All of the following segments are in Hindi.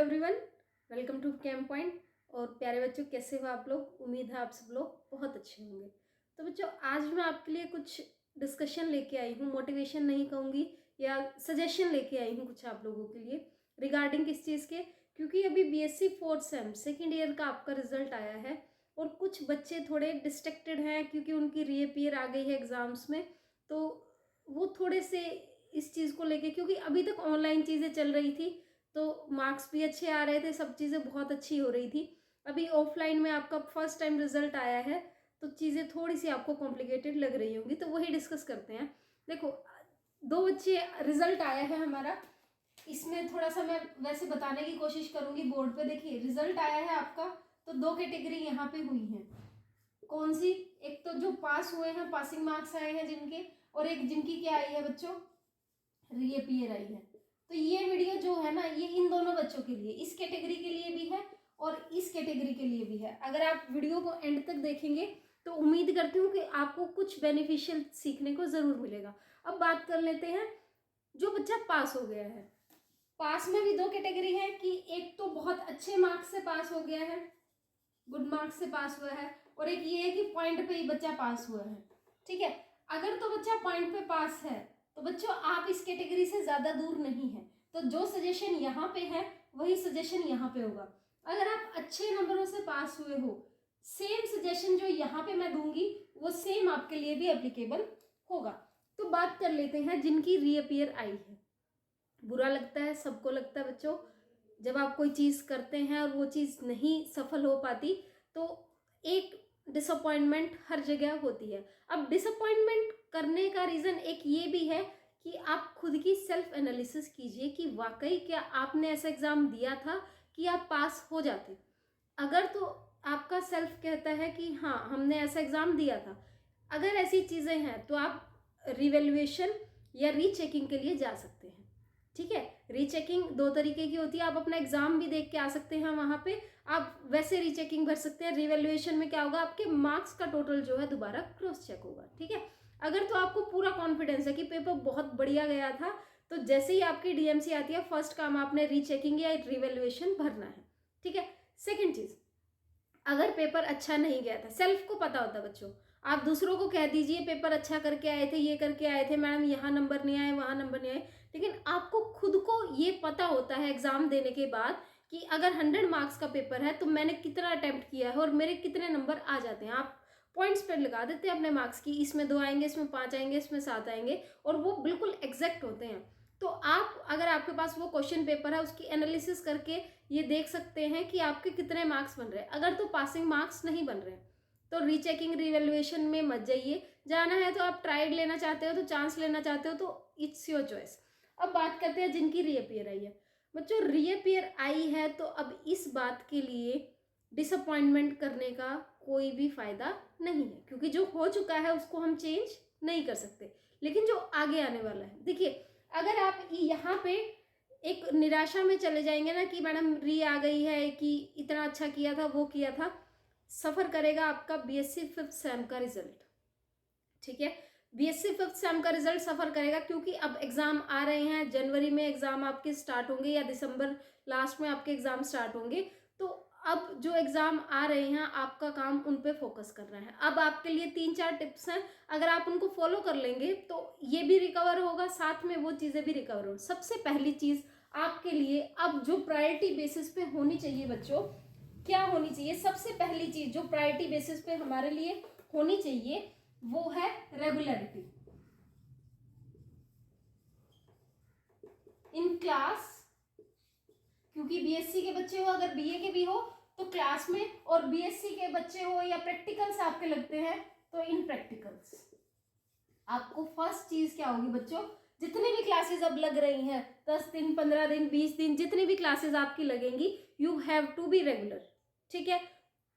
Everyone, welcome to cam point. और प्यारे बच्चों, कैसे हो आप लोग? उम्मीद है आप सब लोग बहुत अच्छे होंगे। तो बच्चों, आज मैं आपके लिए कुछ डिस्कशन लेके आई हूँ, मोटिवेशन नहीं कहूँगी या सजेशन लेके आई हूँ कुछ आप लोगों के लिए रिगार्डिंग किस चीज़ के। क्योंकि अभी BSc fourth same second year का आपका रिजल्ट आया है और कुछ बच्चे थोड़े डिस्ट्रैक्टेड हैं क्योंकि उनकी रीअपीयर आ गई है एग्ज़ाम्स में। तो वो थोड़े से इस चीज़ को लेके, क्योंकि अभी तक ऑनलाइन चीज़ें चल रही थी तो मार्क्स भी अच्छे आ रहे थे, सब चीज़ें बहुत अच्छी हो रही थी। अभी ऑफलाइन में आपका फर्स्ट टाइम रिजल्ट आया है तो चीज़ें थोड़ी सी आपको कॉम्प्लिकेटेड लग रही होंगी, तो वही डिस्कस करते हैं। देखो, दो बच्चे रिजल्ट आया है हमारा, इसमें थोड़ा सा मैं वैसे बताने की कोशिश करूंगी। बोर्ड पे देखिए रिजल्ट आया है आपका, तो दो कैटेगरी यहाँ पे हुई है। कौन सी? एक तो जो पास हुए हैं, पासिंग मार्क्स आए हैं जिनके, और एक जिनकी क्या आई है बच्चों, रीअपीयर आई है। तो ये वीडियो जो है ना, ये इन दोनों बच्चों के लिए, इस कैटेगरी के लिए भी है और इस कैटेगरी के लिए भी है। अगर आप वीडियो को एंड तक देखेंगे तो उम्मीद करती हूँ कि आपको कुछ बेनिफिशियल सीखने को जरूर मिलेगा। अब बात कर लेते हैं जो बच्चा पास हो गया है। पास में भी दो कैटेगरी है कि एक तो बहुत अच्छे मार्क्स से पास हो गया है, गुड मार्क्स से पास हुआ है, और एक ये है कि पॉइंट पे ही बच्चा पास हुआ है। ठीक है, अगर तो बच्चा पॉइंट पे पास है तो बच्चों आप इस कैटेगरी से ज्यादा दूर नहीं है। तो जो सजेशन यहाँ पे है वही सजेशन यहाँ पे होगा। अगर आप अच्छे नंबरों से पास हुए हो, सेम सजेशन जो यहाँ पे मैं दूंगी वो सेम आपके लिए भी एप्लीकेबल होगा। तो बात कर लेते हैं जिनकी रीअपीयर आई है। बुरा लगता है, सबको लगता है बच्चों, जब आप कोई चीज़ करते हैं और वो चीज़ नहीं सफल हो पाती तो एक डिसअपॉइंटमेंट हर जगह होती है। अब डिसअपॉइंटमेंट करने का रीज़न एक ये भी है कि आप खुद की सेल्फ एनालिसिस कीजिए कि वाकई क्या आपने ऐसा एग्ज़ाम दिया था कि आप पास हो जाते। अगर तो आपका सेल्फ कहता है कि हाँ हमने ऐसा एग्ज़ाम दिया था, अगर ऐसी चीज़ें हैं तो आप रिवैल्यूएशन या रीचेकिंग के लिए जा सकते हैं। ठीक है, रीचेकिंग दो तरीके की होती है, आप अपना एग्जाम भी देख के आ सकते हैं वहाँ पे, आप वैसे रीचेकिंग भर सकते हैं। रिवैल्यूएशन में क्या होगा, आपके मार्क्स का टोटल जो है दोबारा क्रॉस चेक होगा। ठीक है, अगर तो आपको पूरा कॉन्फिडेंस है कि पेपर बहुत बढ़िया गया था तो जैसे ही आपकी डीएमसी आती है फर्स्ट काम आपने रीचेकिंग या रिवैल्यूएशन भरना है। ठीक है, सेकेंड चीज, अगर पेपर अच्छा नहीं गया था, सेल्फ को पता होता बच्चों, आप दूसरों को कह दीजिए पेपर अच्छा करके आए थे, ये करके आए थे मैडम, यहाँ नंबर नहीं आए, वहाँ नंबर नहीं आए, लेकिन आपको खुद को ये पता होता है एग्जाम देने के बाद कि अगर 100 मार्क्स का पेपर है तो मैंने कितना अटेम्प्ट किया है और मेरे कितने नंबर आ जाते हैं। आप पॉइंट्स पर लगा देते हैं अपने मार्क्स की, इसमें 2 आएंगे, इसमें 5 आएंगे, इसमें 7 आएंगे, और वो बिल्कुल एग्जैक्ट होते हैं। तो आप, अगर आपके पास वो क्वेश्चन पेपर है, उसकी एनालिसिस करके ये देख सकते हैं कि आपके कितने मार्क्स बन रहे हैं। अगर तो पासिंग मार्क्स नहीं बन रहे तो रीचेकिंग रिवैल्यूएशन में मत जाइए। जाना है तो आप ट्राइड लेना चाहते हो, तो चांस लेना चाहते हो, तो इट्स योर चॉइस। अब बात करते हैं जिनकी रीअपीयर आई है। बच्चों, रीअपीयर आई है तो अब इस बात के लिए डिसअपॉइंटमेंट करने का कोई भी फायदा नहीं है, क्योंकि जो हो चुका है उसको हम चेंज नहीं कर सकते। लेकिन जो आगे आने वाला है, देखिए, अगर आप यहाँ पे एक निराशा में चले जाएंगे ना कि मैडम री आ गई है, कि इतना अच्छा किया था, वो किया था, सफर करेगा आपका बीएससी फिफ्थ सेम का रिजल्ट। ठीक है, बीएससी फिफ्थ सेम का रिजल्ट सफर करेगा, क्योंकि अब एग्जाम आ रहे हैं, जनवरी में एग्जाम आपके स्टार्ट होंगे या दिसंबर लास्ट में आपके एग्जाम स्टार्ट होंगे। तो अब जो एग्जाम आ रहे हैं आपका काम उन पे फोकस करना है। अब आपके लिए 3-4 टिप्स हैं, अगर आप उनको फॉलो कर लेंगे तो ये भी रिकवर होगा, साथ में वो चीजें भी रिकवर होंगी। सबसे पहली चीज आपके लिए अब जो प्रायोरिटी बेसिस पे होनी चाहिए बच्चों, क्या होनी चाहिए? सबसे पहली चीज जो प्रायोरिटी बेसिस पे हमारे लिए होनी चाहिए वो है रेगुलरिटी इन क्लास। क्योंकि बीएससी के बच्चे हो, अगर बीए के भी हो तो क्लास में, और बीएससी के बच्चे हो या प्रैक्टिकल्स आपके लगते हैं तो इन प्रैक्टिकल्स। आपको फर्स्ट चीज क्या होगी बच्चों, जितनी भी क्लासेस अब लग रही हैं, 10 दिन, 15 दिन, 20 दिन, जितनी भी क्लासेस आपकी लगेंगी, you have to be regular. ठीक है,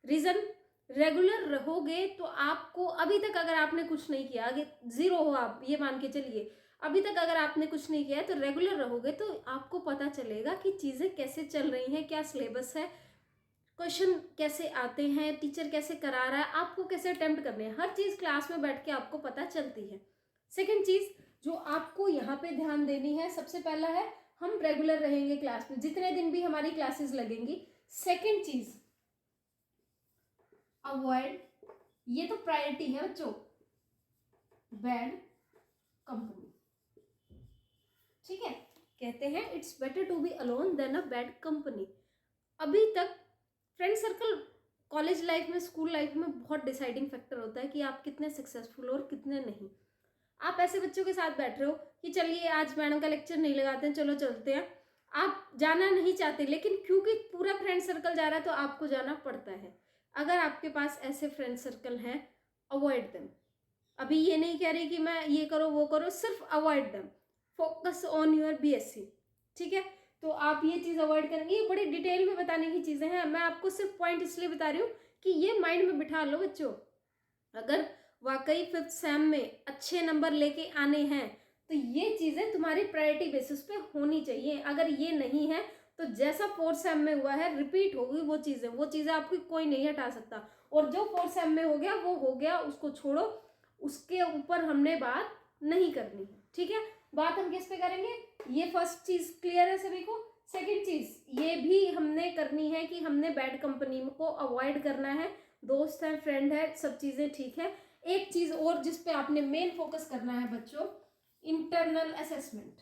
रीजन, रेगुलर रहोगे तो आपको, अभी तक अगर आपने कुछ नहीं किया, आगे जीरो हो आप ये मान के चलिए, अभी तक अगर आपने कुछ नहीं किया है तो रेगुलर रहोगे तो आपको पता चलेगा कि चीजें कैसे चल रही हैं, क्या सिलेबस है, क्वेश्चन कैसे आते हैं, टीचर कैसे करा रहा है, आपको कैसे अटेम्प्ट करने हैं, हर चीज क्लास में बैठ के आपको पता चलती है। सेकेंड चीज जो आपको यहाँ पे ध्यान देनी है, सबसे पहला है हम रेगुलर रहेंगे क्लास में, जितने दिन भी हमारी क्लासेस लगेंगी। सेकंड चीज, अवॉइड, ये तो प्रायोरिटी है बच्चों, बैड कंपनी। ठीक है, कहते हैं it's better to be alone than a bad company. अभी तक फ्रेंड सर्कल कॉलेज लाइफ में, स्कूल लाइफ में बहुत डिसाइडिंग फैक्टर होता है कि आप कितने सक्सेसफुल हो और कितने नहीं। आप ऐसे बच्चों के साथ बैठ रहे हो कि चलिए आज मैडम का लेक्चर नहीं लगाते हैं, चलो चलते हैं, आप जाना नहीं चाहते, लेकिन क्योंकि पूरा फ्रेंड सर्कल जा रहा है तो आपको जाना पड़ता है। अगर आपके पास ऐसे फ्रेंड सर्कल हैं, अवॉइड देम। अभी ये नहीं कह रही कि मैं ये करो वो करो, सिर्फ avoid them, focus on your BSc। ठीक है, तो आप ये चीज़ अवॉइड करेंगे। ये बड़ी डिटेल में बताने की चीज़ें हैं, मैं आपको सिर्फ पॉइंट इसलिए बता रही हूँ कि ये माइंड में बिठा लो बच्चों। अगर वाकई 5th सेम में अच्छे नंबर लेके आने हैं तो ये चीज़ें तुम्हारी प्रायोरिटी बेसिस पे होनी चाहिए। अगर ये नहीं है तो जैसा 4th सेम में हुआ है रिपीट होगी वो चीज़ें आपकी कोई नहीं हटा सकता। और जो 4th सेम में हो गया वो हो गया, उसको छोड़ो, उसके ऊपर हमने बात नहीं करनी है। ठीक है, बात हम किस पे करेंगे, ये फर्स्ट चीज क्लियर है सभी को। सेकंड चीज ये भी हमने करनी है कि हमने बैड कंपनी को अवॉइड करना है, दोस्त है, फ्रेंड है, सब चीजें ठीक है। एक चीज और जिस पे आपने मेन फोकस करना है बच्चों, इंटरनल असेसमेंट।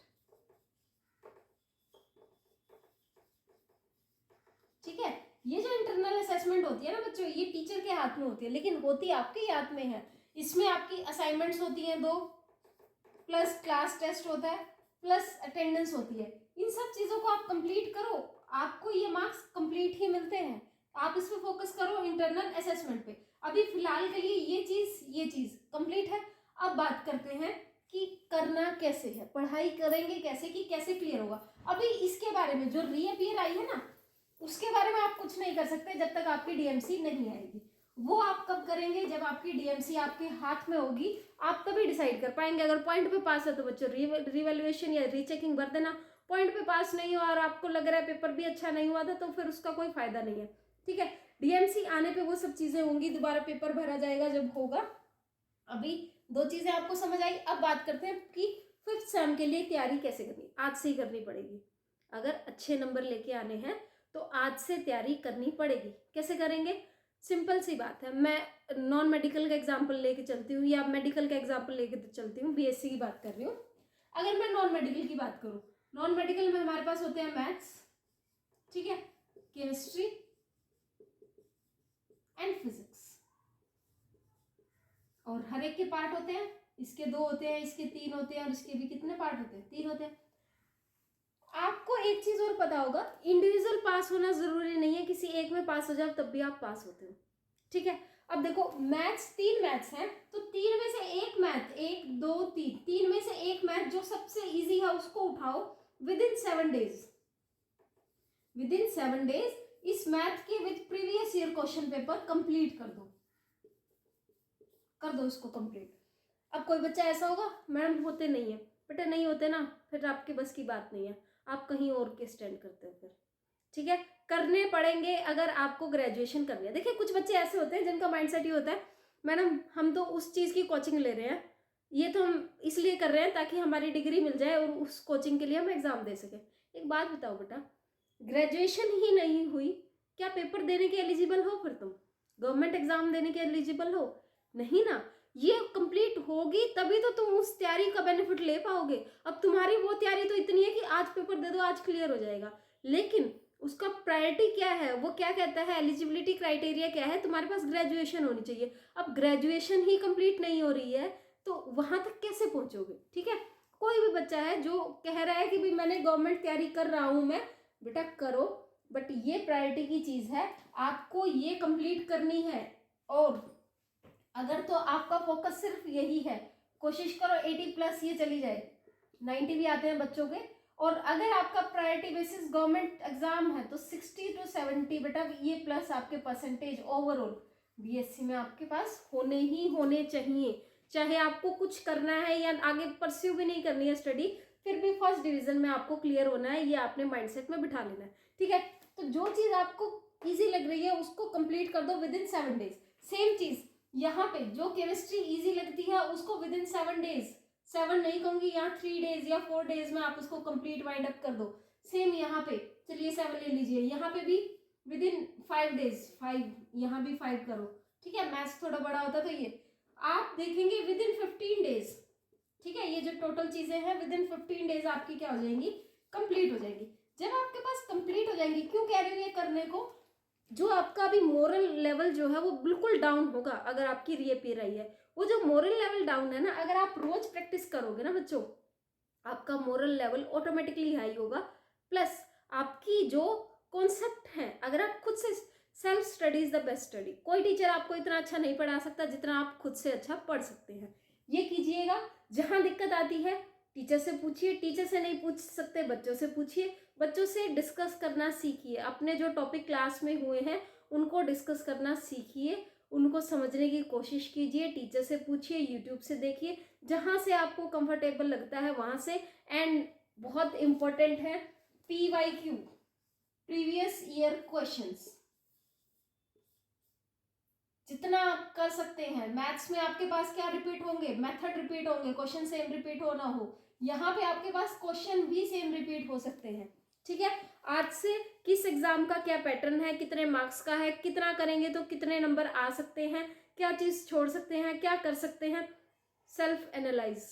ठीक है, ये जो इंटरनल असेसमेंट होती है ना बच्चों, ये टीचर के हाथ में होती है, लेकिन होती आपके हाथ में है। इसमें आपकी असाइनमेंट्स होती हैं 2, प्लस क्लास टेस्ट होता है, प्लस अटेंडेंस होती है। इन सब चीज़ों को आप कंप्लीट करो, आपको ये मार्क्स कंप्लीट ही मिलते हैं। आप इस पे फोकस करो, इंटरनल असेसमेंट पे। अभी फिलहाल के लिए ये चीज़ कंप्लीट है। अब बात करते हैं कि करना कैसे है, पढ़ाई करेंगे कैसे, कि कैसे क्लियर होगा। अभी इसके बारे में जो रीअपीयर आई है ना, उसके बारे में आप कुछ नहीं कर सकते जब तक आपकी DMC नहीं आएगी। वो आप कब करेंगे, जब आपकी DMC आपके हाथ में होगी, आप तभी डिसाइड कर पाएंगे। अगर पॉइंट पे पास है तो बच्चों रिवैल्यूएशन या रीचेकिंग भर देना, पॉइंट पे पास नहीं हो और आपको लग रहा है पेपर भी अच्छा नहीं हुआ था तो फिर उसका कोई फायदा नहीं है। ठीक है, DMC आने पे वो सब चीजें होंगी, दोबारा पेपर भरा जाएगा जब होगा। अभी 2 चीजें आपको समझ आई। अब बात करते हैं कि 5th सेम के लिए तैयारी कैसे करनी, आज से ही करनी पड़ेगी। अगर अच्छे नंबर लेके आने हैं तो आज से तैयारी करनी पड़ेगी। कैसे करेंगे, सिंपल सी बात है। मैं नॉन मेडिकल का एग्जाम्पल लेके चलती हूँ या मेडिकल का एग्जाम्पल लेके चलती हूँ, BSc की बात कर रही हूँ। अगर मैं नॉन मेडिकल की बात करूँ, नॉन मेडिकल में हमारे पास होते हैं मैथ्स, ठीक है, केमिस्ट्री एंड फिजिक्स, और हर एक के पार्ट होते हैं। इसके 2 होते हैं, इसके 3 होते हैं, और इसके भी कितने पार्ट होते हैं, 3 होते हैं। आपको एक चीज और पता होगा, इंडिविजुअल पास होना जरूरी नहीं है, किसी एक में पास हो जाओ तब भी आप पास होते हो। ठीक है, अब देखो मैथ्स 3 मैथ्स हैं, तो 3 में से एक मैथ, 1 2 3, 3 में से एक मैथ जो सबसे इजी है उसको उठाओ, विदिन 7 डेज, विदिन 7 डेज इस मैथ के with previous year question paper complete कर दो, इसको कंप्लीट। अब कोई बच्चा ऐसा होगा, मैडम होते नहीं है, बेटा नहीं होते ना, फिर आपके बस की बात नहीं है, आप कहीं और के स्टैंड करते हो फिर। ठीक है, करने पड़ेंगे अगर आपको ग्रेजुएशन करनी है। देखिए कुछ बच्चे ऐसे होते हैं जिनका माइंडसेट ये होता है, मैडम हम तो उस चीज़ की कोचिंग ले रहे हैं, ये तो हम इसलिए कर रहे हैं ताकि हमारी डिग्री मिल जाए और उस कोचिंग के लिए हम एग्ज़ाम दे सकें। एक बात बताओ बेटा, ग्रेजुएशन ही नहीं हुई, क्या पेपर देने के एलिजिबल हो? फिर तुम गवर्नमेंट एग्जाम देने के एलिजिबल हो? नहीं ना। ये कंप्लीट होगी तभी तो तुम उस तैयारी का बेनिफिट ले पाओगे। अब तुम्हारी वो तैयारी तो इतनी है कि आज पेपर दे दो, आज क्लियर हो जाएगा, लेकिन उसका प्रायोरिटी क्या है, वो क्या कहता है, एलिजिबिलिटी क्राइटेरिया क्या है, तुम्हारे पास ग्रेजुएशन होनी चाहिए। अब ग्रेजुएशन ही कंप्लीट नहीं हो रही है तो वहां तक कैसे पहुंचोगे? ठीक है, कोई भी बच्चा है जो कह रहा है कि भाई मैंने गवर्नमेंट तैयारी कर रहा हूं मैं, बेटा करो, बट ये प्रायोरिटी की चीज है, आपको ये कंप्लीट करनी है। और अगर तो आपका फोकस सिर्फ यही है, कोशिश करो 80+ ये चली जाए, 90 भी आते हैं बच्चों के। और अगर आपका प्रायोरिटी बेसिस गवर्नमेंट एग्जाम है तो 60 to 70 बेटा ये प्लस आपके परसेंटेज ओवरऑल BSc में आपके पास होने ही होने चाहिए। चाहे आपको कुछ करना है या आगे परस्यू भी नहीं करनी है स्टडी, फिर भी फर्स्ट डिवीजन में आपको क्लियर होना है, ये आपने माइंडसेट में बिठा लेना है। ठीक है, तो जो चीज आपको ईजी लग रही है उसको कंप्लीट कर दो विदिन 7 डेज। सेम चीज यहाँ पे, जो केमिस्ट्री इजी लगती है उसको विदिन 7 डेज 7 नहीं कहूँगी, यहाँ 3 डेज या 4 डेज में आप उसको कंप्लीट वाइंड अप कर दो। सेम यहाँ पे चलिए 7 ले लीजिए, यहाँ पे भी विद इन 5 डेज, 5 यहाँ भी 5 करो, ठीक है। मैथ्स थोड़ा बड़ा होता तो ये आप देखेंगे विद इन 15 डेज, ठीक है। ये जो टोटल चीजें हैं विद इन 15 डेज आपकी क्या हो जाएंगी, कंप्लीट हो जाएंगी। जब आपके पास कंप्लीट हो जाएंगी, क्यों कह रही हूँ ये करने को, जो आपका अभी मोरल लेवल जो है वो बिल्कुल डाउन होगा अगर आपकी रीअपीयर आई है। वो जो मोरल लेवल डाउन है ना, अगर आप रोज प्रैक्टिस करोगे ना बच्चों, आपका मोरल लेवल ऑटोमेटिकली हाई होगा। प्लस आपकी जो कॉन्सेप्ट है, अगर आप खुद से self study is the best study, कोई टीचर आपको इतना अच्छा नहीं पढ़ा सकता जितना आप खुद से अच्छा पढ़ सकते हैं। ये कीजिएगा। जहां दिक्कत आती है टीचर से पूछिए, टीचर से नहीं पूछ सकते बच्चों से पूछिए, बच्चों से डिस्कस करना सीखिए। अपने जो टॉपिक क्लास में हुए हैं उनको डिस्कस करना सीखिए, उनको समझने की कोशिश कीजिए, टीचर से पूछिए, यूट्यूब से देखिए, जहां से आपको कंफर्टेबल लगता है वहां से। एंड बहुत इंपॉर्टेंट है PYQ, प्रीवियस ईयर क्वेश्चंस, जितना आप कर सकते हैं। मैथ्स में आपके पास क्या रिपीट होंगे, मेथड रिपीट होंगे, क्वेश्चन सेम रिपीट हो ना हो, यहाँ पे आपके पास क्वेश्चन भी सेम रिपीट हो सकते हैं, ठीक है। आज से किस एग्जाम का क्या पैटर्न है, कितने मार्क्स का है, कितना करेंगे तो कितने नंबर आ सकते हैं, क्या चीज छोड़ सकते हैं, क्या कर सकते हैं, सेल्फ एनालाइज,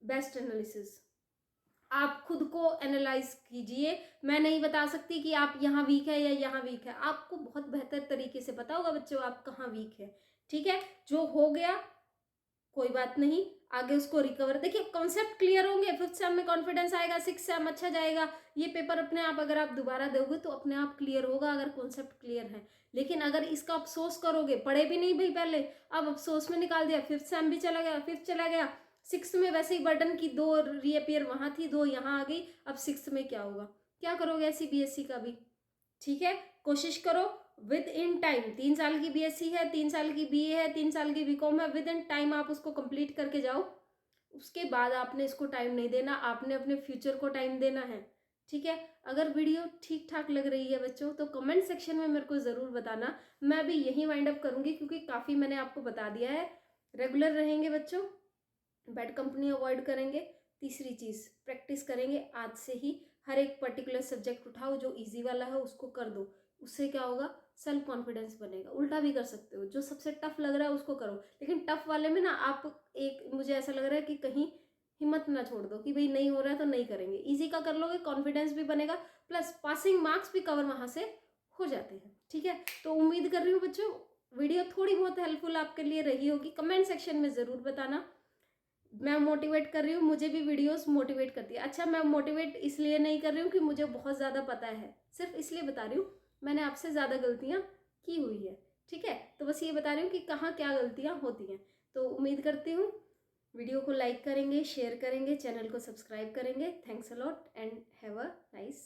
बेस्ट एनालिसिस। आप खुद को एनालाइज कीजिए। मैं नहीं बता सकती कि आप यहाँ वीक है या यहाँ वीक है, आपको बहुत बेहतर तरीके से पता होगा बच्चों आप कहाँ वीक है, ठीक है। जो हो गया कोई बात नहीं, आगे उसको रिकवर, देखिए कॉन्सेप्ट क्लियर होंगे, 5th सेम में कॉन्फिडेंस आएगा, 6th सेम अच्छा जाएगा। ये पेपर अपने आप अगर आप दोबारा दोगे तो अपने आप क्लियर होगा अगर कॉन्सेप्ट क्लियर है। लेकिन अगर इसका अफसोस करोगे, पढ़े भी नहीं भाई पहले, अब अफसोस में निकाल दिया, 5th सेम भी चला गया, 5th चला गया, 6th में वैसे ही बर्डन की 2 रीअपीयर वहां थी, 2 यहाँ आ गई, अब 6th में क्या होगा, क्या करोगे ऐसी BSc का भी, ठीक है। कोशिश करो विद इन टाइम, 3 साल की BSc है, 3 साल की BA है, 3 साल की BCom है, विद इन टाइम आप उसको कंप्लीट करके जाओ। उसके बाद आपने इसको टाइम नहीं देना, आपने अपने फ्यूचर को टाइम देना है, ठीक है। अगर वीडियो ठीक ठाक लग रही है बच्चों तो कमेंट सेक्शन में मेरे को ज़रूर बताना। मैं भी यही वाइंड अप करूँगी क्योंकि काफ़ी मैंने आपको बता दिया है। रेगुलर रहेंगे बच्चों, बैड कंपनी अवॉइड करेंगे, तीसरी चीज़ प्रैक्टिस करेंगे आज से ही। हर एक पर्टिकुलर सब्जेक्ट उठाओ, जो इजी वाला है उसको कर दो, उससे क्या होगा, सेल्फ कॉन्फिडेंस बनेगा। उल्टा भी कर सकते हो, जो सबसे टफ लग रहा है उसको करो, लेकिन टफ वाले में ना आप एक, मुझे ऐसा लग रहा है कि कहीं हिम्मत ना छोड़ दो कि भाई नहीं हो रहा है तो नहीं करेंगे। इजी का कर लोगे, कॉन्फिडेंस भी बनेगा, प्लस पासिंग मार्क्स भी कवर वहाँ से हो जाते हैं, ठीक है। तो उम्मीद कर रही हूँ बच्चों वीडियो थोड़ी बहुत हेल्पफुल आपके लिए रही होगी। कमेंट सेक्शन में ज़रूर बताना। मैं मोटिवेट कर रही हूँ, मुझे भी वीडियोस मोटिवेट करती है। अच्छा, मैं मोटिवेट इसलिए नहीं कर रही हूँ कि मुझे बहुत ज़्यादा पता है, सिर्फ इसलिए बता रही हूँ मैंने आपसे ज़्यादा गलतियाँ की हुई है, ठीक है। तो बस ये बता रही हूँ कि कहाँ क्या गलतियाँ होती हैं। तो उम्मीद करती हूँ वीडियो को लाइक करेंगे, शेयर करेंगे, चैनल को सब्सक्राइब करेंगे। Thanks a lot and have a nice